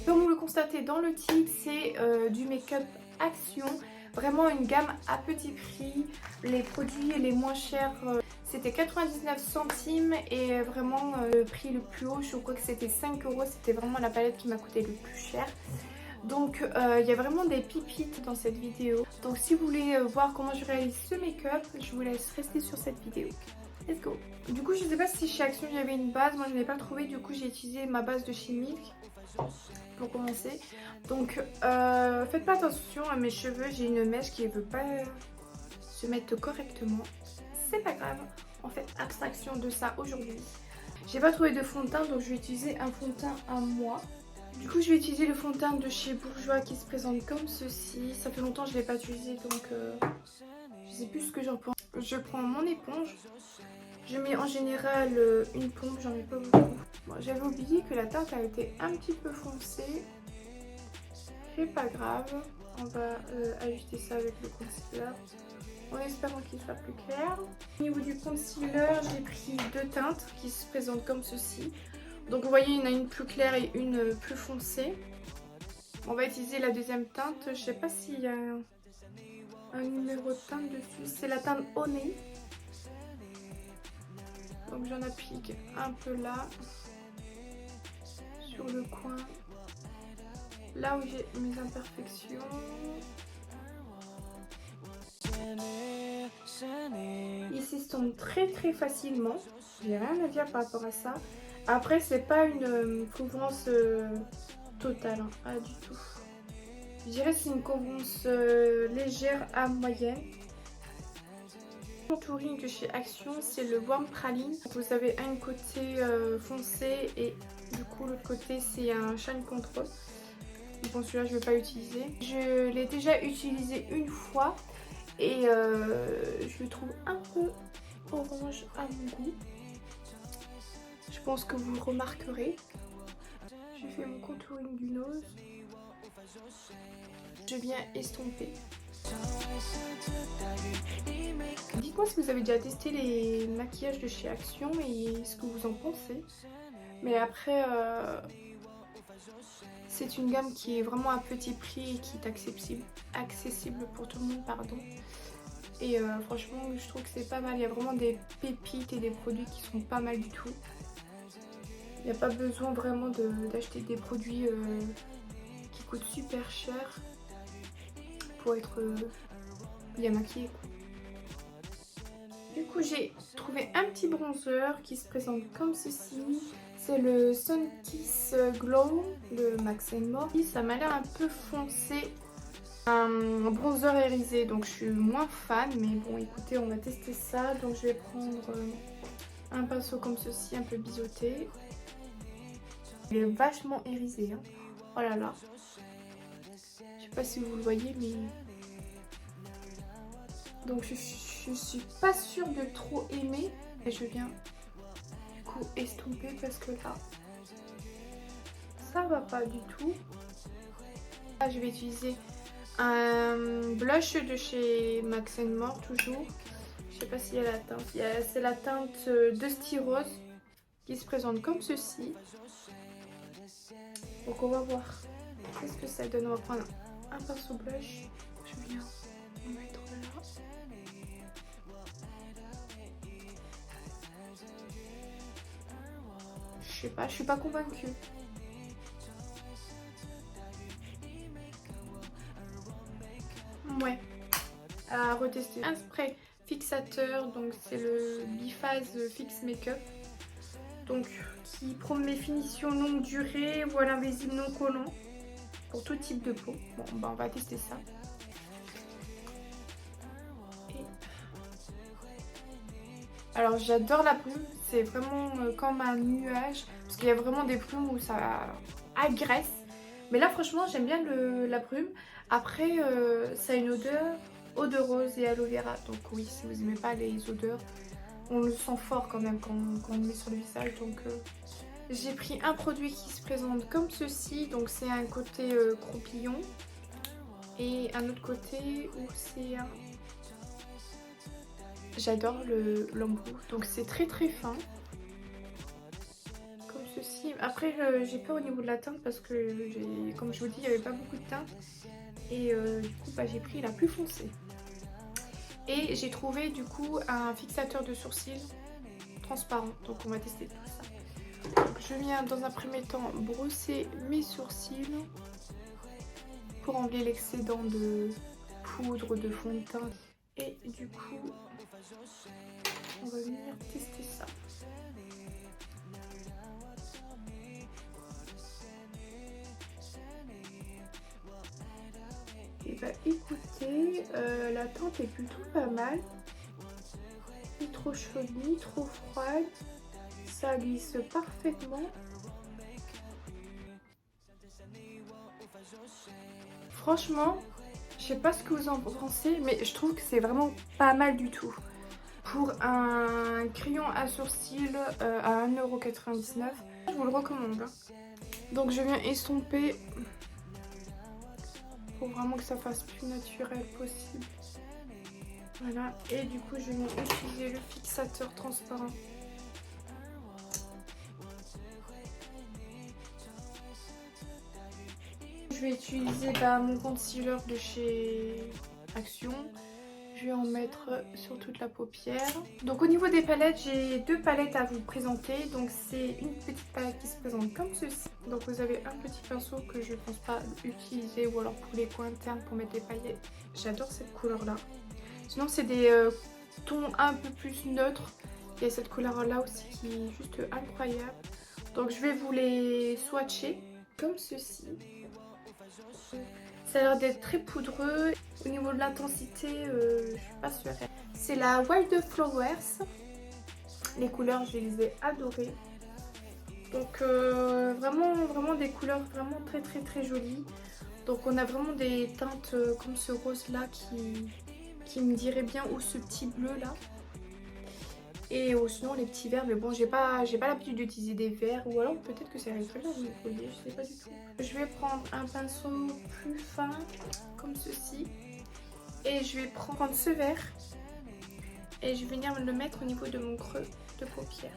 Comme vous le constatez dans le titre, c'est du make-up Action. Vraiment une gamme à petit prix. Les produits les moins chers, c'était 99 centimes et vraiment le prix le plus haut, je crois que c'était 5 euros. C'était vraiment la palette qui m'a coûté le plus cher. Donc il y a vraiment des pépites dans cette vidéo. Donc si vous voulez voir comment je réalise ce make-up, je vous laisse rester sur cette vidéo. Let's go. Du coup je sais pas si chez Action il y avait une base, moi je n'ai pas trouvé, du coup j'ai utilisé ma base de chez Milk pour commencer. Donc faites pas attention à mes cheveux, j'ai une mèche qui ne veut pas se mettre correctement. C'est pas grave, on fait abstraction de ça aujourd'hui. J'ai pas trouvé de fond de teint donc je vais utiliser un fond de teint à moi. Du coup je vais utiliser le fond de teint de chez Bourjois qui se présente comme ceci. Ça fait longtemps que je ne l'ai pas utilisé donc je sais plus ce que j'en pense. Je prends mon éponge. Je mets en général une pompe, j'en mets pas beaucoup. Bon, j'avais oublié que la teinte a été un petit peu foncée. C'est pas grave. On va ajuster ça avec le concealer en espérant qu'il soit plus clair. Au niveau du concealer, j'ai pris deux teintes qui se présentent comme ceci. Donc vous voyez, il y en a une plus claire et une plus foncée. On va utiliser la deuxième teinte. Je sais pas s'il y a un numéro de teinte dessus. C'est la teinte Honey. Donc j'en applique un peu là, sur le coin, là où j'ai mes imperfections. Il s'estompe très facilement, j'ai rien à dire par rapport à ça. Après c'est pas une couvrance totale, hein, pas du tout. Je dirais que c'est une couvrance légère à moyenne. Le contouring de chez Action, c'est le Warm Praline. Vous avez un côté foncé et du coup l'autre côté c'est un Shine Control. Bon, celui-là je ne vais pas l'utiliser. Je l'ai déjà utilisé une fois et je le trouve un peu orange à mon goût. Je pense que vous le remarquerez. J'ai fait mon contouring du nose. Je viens estomper. Dites-moi si vous avez déjà testé les maquillages de chez Action et ce que vous en pensez. Mais après, c'est une gamme qui est vraiment à petit prix et qui est accessible pour tout le monde, pardon. Et franchement, je trouve que c'est pas mal. Il y a vraiment des pépites et des produits qui sont pas mal du tout. Il n'y a pas besoin vraiment d'acheter des produits qui coûtent super cher pour être bien maquillé. Du coup j'ai trouvé un petit bronzer qui se présente comme ceci. C'est le Sun Kiss Glow de Max More. Ça m'a l'air un peu foncé. Un bronzer irisé, donc je suis moins fan. Mais bon écoutez, on va tester ça. Donc je vais prendre un pinceau comme ceci, un peu biseauté. Il est vachement irisé, hein. Oh là là. Je sais pas si vous le voyez mais... Donc je suis pas sûre de trop aimer. Et je viens du coup estomper parce que là, ça va pas du tout. Là je vais utiliser un blush de chez Max More toujours. Je sais pas s'il y a la teinte. C'est la teinte Dusty Rose qui se présente comme ceci. Donc on va voir qu'est-ce que ça donne. On va prendre un pinceau blush. Je viens en mettre là. Je sais pas, je suis pas convaincue. Ouais, à retester. Un spray fixateur, donc c'est le Biphase Fix Makeup. Donc qui promet finition longue durée, voile invisible non collant pour tout type de peau. Bon bah on va tester ça. Et... alors j'adore la brume, c'est vraiment comme un nuage. Parce qu'il y a vraiment des plumes où ça agresse. Mais là franchement j'aime bien la brume. Après ça a une odeur, eau de rose et aloe vera. Donc oui, si vous n'aimez pas les odeurs, on le sent fort quand même quand on le met sur le visage. Donc j'ai pris un produit qui se présente comme ceci. Donc c'est un côté croupillon. Et un autre côté où c'est un... j'adore l'embout. Donc c'est très fin. Comme Après j'ai peur au niveau de la teinte parce que comme je vous dis il n'y avait pas beaucoup de teinte. Et du coup bah, j'ai pris la plus foncée. Et j'ai trouvé du coup un fixateur de sourcils transparent. Donc on va tester tout ça. Donc, je viens dans un premier temps brosser mes sourcils pour enlever l'excédent de poudre, de fond de teint. Et du coup on va venir tester ça. Et bah écoutez, la teinte est plutôt pas mal. Ni trop chaude, ni trop froide. Ça glisse parfaitement. Franchement, je sais pas ce que vous en pensez, mais je trouve que c'est vraiment pas mal du tout. Pour un crayon à sourcils à 1,99 €, je vous le recommande. Donc je viens estomper pour vraiment que ça fasse plus naturel possible. Voilà, et du coup je viens utiliser le fixateur transparent. Je vais utiliser mon concealer de chez Action. Je vais en mettre sur toute la paupière. Donc au niveau des palettes, j'ai deux palettes à vous présenter. Donc c'est une petite palette qui se présente comme ceci. Donc vous avez un petit pinceau que je ne pense pas utiliser, ou alors pour les coins internes pour mettre des paillettes. J'adore cette couleur là. Sinon c'est des tons un peu plus neutres. Il y a cette couleur là aussi qui est juste incroyable. Donc je vais vous les swatcher comme ceci. Ça a l'air d'être très poudreux. Au niveau de l'intensité, je suis pas sûre. C'est la Wild Flowers. Les couleurs, je les ai adorées. Donc vraiment des couleurs vraiment très jolies. Donc on a vraiment des teintes comme ce rose là qui me dirait bien, ou ce petit bleu là. Et sinon les petits verts, mais bon j'ai pas l'habitude d'utiliser des verts, ou alors peut-être que ça irait très bien vous les collier, je sais pas du tout. Je vais prendre un pinceau plus fin comme ceci et je vais prendre ce vert et je vais venir le mettre au niveau de mon creux de paupière.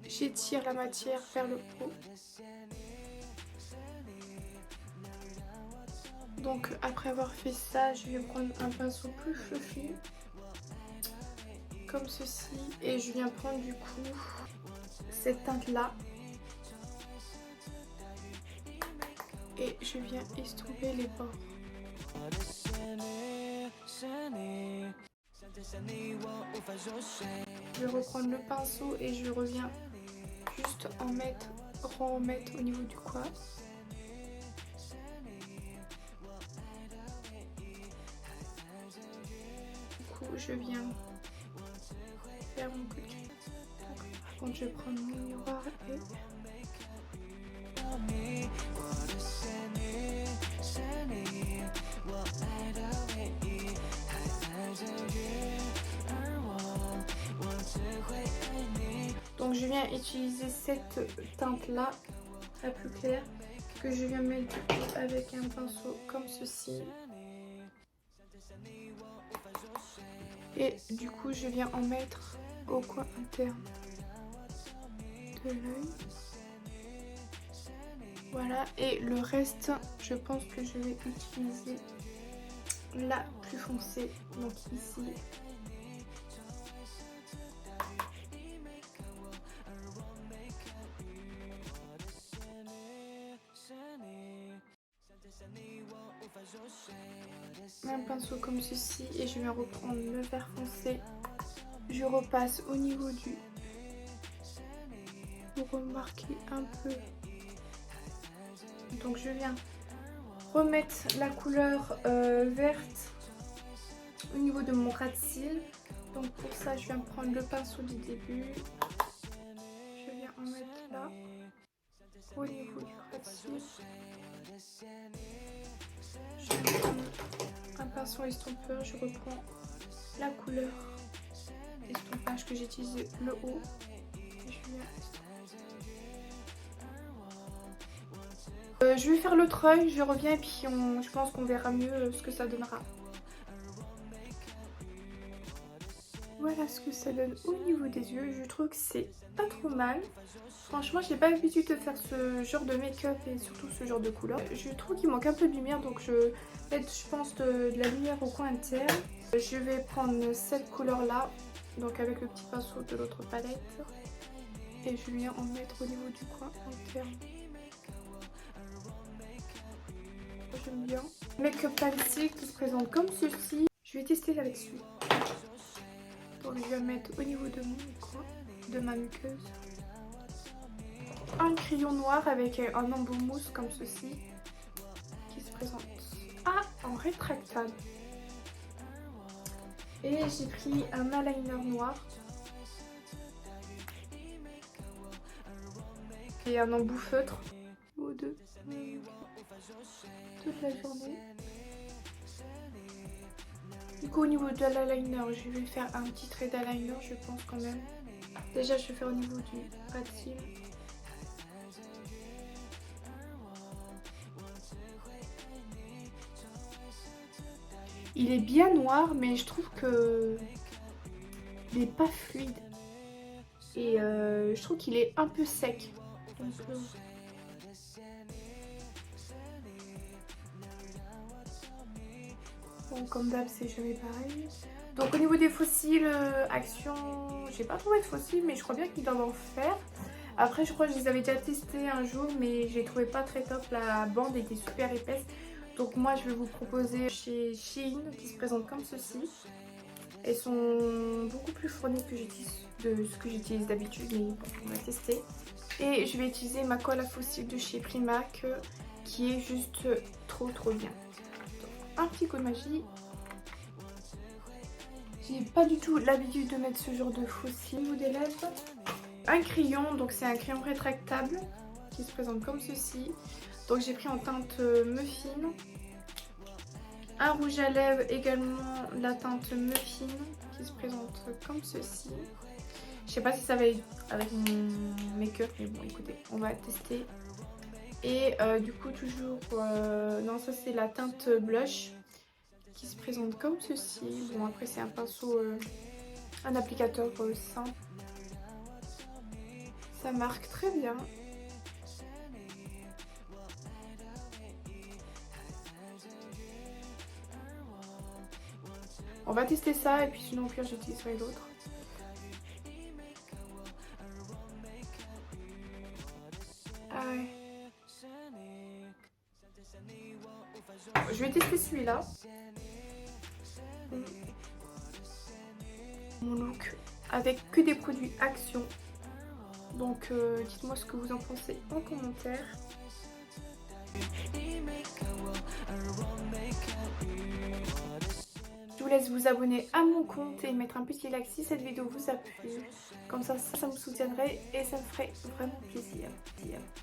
J'étire la matière vers le haut. Donc après avoir fait ça, je vais prendre un pinceau plus fluffy comme ceci et je viens prendre du coup cette teinte là et je viens estomper les bords. Je vais reprendre le pinceau et je reviens juste remettre au niveau du coin. Je viens faire mon coup de cul. Par contre, je vais prendre mon miroir et... Donc je viens utiliser cette teinte là, la plus claire, que je viens mettre avec un pinceau comme ceci. Et du coup je viens en mettre au coin interne de l'œil. Voilà, et le reste je pense que je vais utiliser la plus foncée, donc ici. Un pinceau comme ceci et je vais reprendre le vert foncé. Je repasse au niveau du... pour remarquer un peu. Donc je viens remettre la couleur verte au niveau de mon ras de cils. Donc pour ça je viens prendre le pinceau du début. Je viens en mettre là au niveau du ras de cils. Je vais prendre un pinceau estompeur, je reprends la couleur estompage que j'ai utilisé, le haut. Et je viens je vais faire l'autre œil, je reviens et puis je pense qu'on verra mieux ce que ça donnera. Voilà ce que ça donne au niveau des yeux. Je trouve que c'est pas trop mal. Franchement, j'ai pas l'habitude de faire ce genre de make-up et surtout ce genre de couleur. Je trouve qu'il manque un peu de lumière, donc je vais mettre, je pense, de la lumière au coin interne. Je vais prendre cette couleur-là, donc avec le petit pinceau de l'autre palette. Et je vais en mettre au niveau du coin interne. J'aime bien. Make-up pencil qui se présente comme ceci. Je vais tester avec celui. Donc je vais mettre au niveau de mon coin, de ma muqueuse. Un crayon noir avec un embout mousse comme ceci qui se présente en rétractable. Et j'ai pris un eyeliner noir et un embout feutre au deux toute la journée. Du coup au niveau de l'eyeliner, je vais faire un petit trait d'eyeliner, je pense quand même. Déjà je vais faire au niveau du ras de cils. Il est bien noir, mais je trouve que il n'est pas fluide. Et je trouve qu'il est un peu sec. Donc, bon, comme d'hab, c'est jamais pareil. Donc au niveau des fossiles, Action, j'ai pas trouvé de fossiles, mais je crois bien qu'ils doivent en faire. Après, je crois que je les avais déjà testés un jour, mais je les trouvais pas très top. La bande était super épaisse. Donc moi, je vais vous proposer chez Shein, qui se présente comme ceci. Elles sont beaucoup plus fournies que de ce que j'utilise d'habitude, mais bon, on va tester. Et je vais utiliser ma colle à fossiles de chez Primark, qui est juste trop bien. Donc, un petit coup de magie. J'ai pas du tout l'habitude de mettre ce genre de fossiles ou des lèvres. Un crayon, donc c'est un crayon rétractable qui se présente comme ceci. Donc j'ai pris en teinte muffin. Un rouge à lèvres également, la teinte muffin qui se présente comme ceci. Je sais pas si ça va être avec mon make-up, mais bon écoutez, on va tester. Et du coup toujours, non ça c'est la teinte blush qui se présente comme ceci. Bon après c'est un pinceau, un applicateur simple. Ça marque très bien. On va tester ça et puis sinon au pire j'utiliserai l'autre. Ah ouais. Je vais tester celui-là. Mon look avec que des produits Action. Donc dites-moi ce que vous en pensez en commentaire. Je vous laisse vous abonner à mon compte et mettre un petit like si cette vidéo vous a plu. Comme ça me soutiendrait et ça me ferait vraiment plaisir.